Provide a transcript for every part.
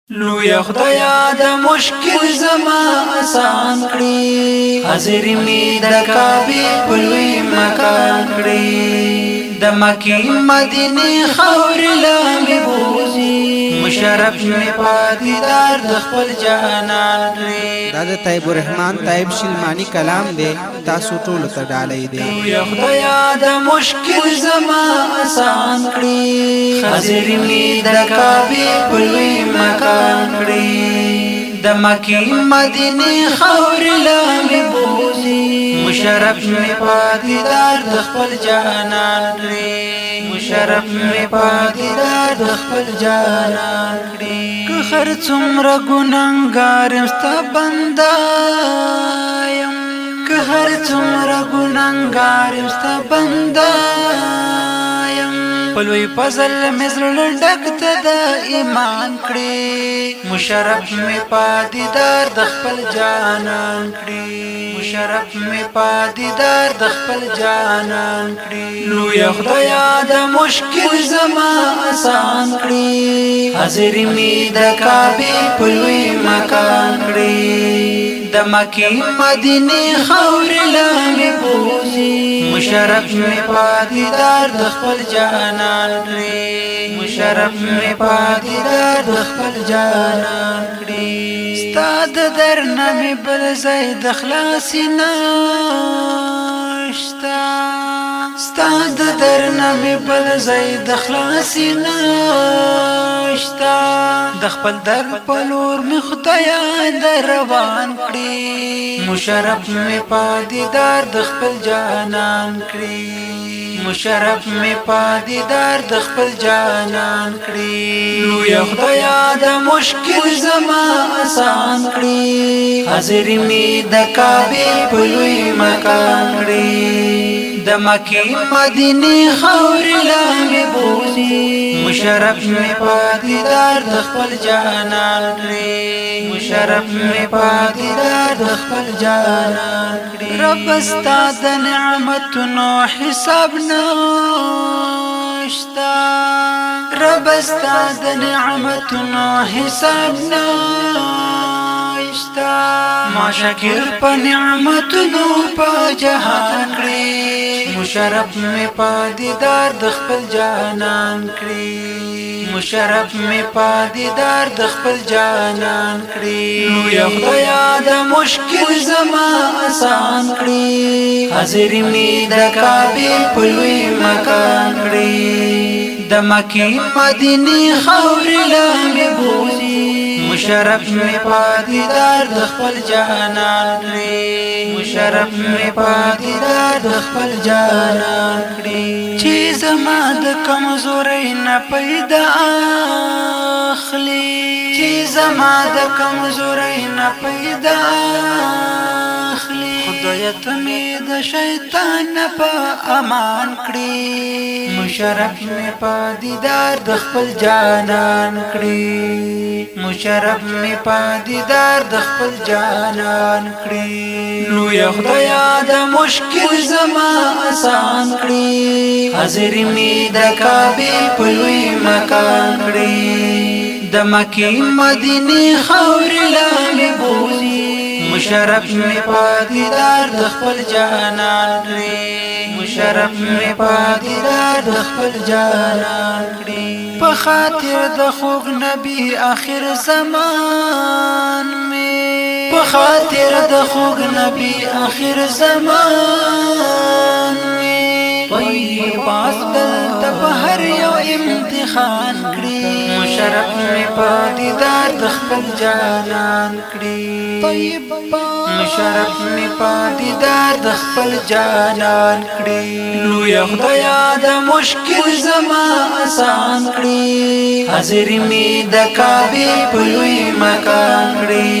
لوی خدایا د مشکل زما آسان کړی، حاضر می د کعبه په لوی مکان کړی، د مکه مدینه خاور لامې بوزي، مشرف می پاتیدار د خپل جانان کړی. دا د طیب الرحمن طیب شلمانی کلام دی، تاسو ټول ته ډالۍ دی. لوی خدایا د مشکل زما آسان کړی، حاضر می د کعبه په لوی مکان کړی، د مکه مدینه خاور لامې بوزي، مشرف می پاتیدار د خپل جانان کړی، مشرف می پاتیدار د خپل جانان کړی. که هر څومره ګناهګار یم ستا بنده یم، که هر څومره ګناهګار یم ستا بنده یم، په لوی فضل مې زړه ډک ته د ایمان کړی، مشرف مې پاتیدار د خپل جانان کړی، مشرف مې پاتیدار د خپل جانان کړی. لوی خدایا د مشکل زما آسان کړی، حاضر می د کعبه په لوی مکان کړی، د مکه مدینه خاور لامې بوزي، مشرف می پاتیدار د خپل جانان کړی، مشرف می پاتیدار د خپل جانان کړی. ستا د درنه می بل ځای د خلاص نشته، ستا د درنه می بل ځای د خلاص نشته، د خپل در په لور می خدایا در روان کړی، مشرف می پاتیدار د خپل جانان کړی، مشرف می پاتیدار د خپل جانان کړی. لوی خدایا د مشکل زما آسان کړی، حاضر می د کعبه په لوی مکان کړی، د مکه مدینه خاور لامې بوزي، مشرف می پاتیدار د خپل جانان کړی، مشرف می پاتیدار د خپل جانان کړی. رب ستا د نعمتونو حساب نشتا، رب ستا د نعمتونو حساب نشتا، ما شکر په نعمتونو په جهان کړی، مشرف می پاتیدار د خپل جانان کړی، مشرف می پاتیدار د خپل جانان کړی. لوی خدایا د مشکل زما آسان کړی، حاضر می د کعبه په لوی مکان کړی، د مکه مدینه خاور لامې بوزي، مشرف می پاتیدار د خپل جانان کړی، مشرف می پاتیدار د خپل جانان کړی. چې زما د کمزورۍ نه پیدا اخلي، چې زما د کمزورۍ نه پیدا اخلي، خدای ته می د شیطان نه په امان کړی، مشرف می پاتیدار د خپل جانان کړی، مشرف می پاتیدار د خپل جانان کړی. لوی خدایا د مشکل زما آسان کړی، حاضر می د کعبه په لوی مکان کړی، د مکه مدینه خاور لامې بوزي، مشرف می پاتیدار د خپل جانان کړی، مشرف می پاتیدار د خپل جانان کړی. په خاطر د خوږ نبی آخر زمان می، په خاطر د خوږ نبی آخر زمان می، طیب عسل ته په هر یو امتحان کړی، مشرف می پاتیدار د خپل جانان کړی، طیب مشرف می پاتیدار د خپل جانان کړی. لوی خدایا د مشکل زما آسان کړی، حاضر می د کعبه په لوی مکان کړی،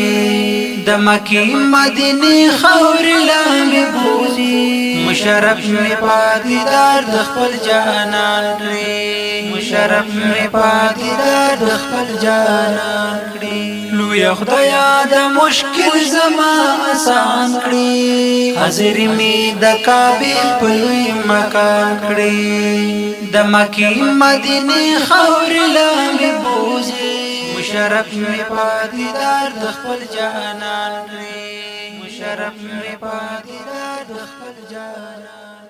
د مکه مدینه خاور لامې بوزي، مشرف می پاتیدار د خپل جانان کړی، مشرف می پاتیدار د خپل جانان کړی. لوی خدایا د مشکل زما آسان کړی، حاضر می د کعبه په لوی مکان کړی، د مکه مدینه خاور لامې بوزي، مشرف می پادیدار د خپل جانان کړي مشرف می پادیدار د خپل جانان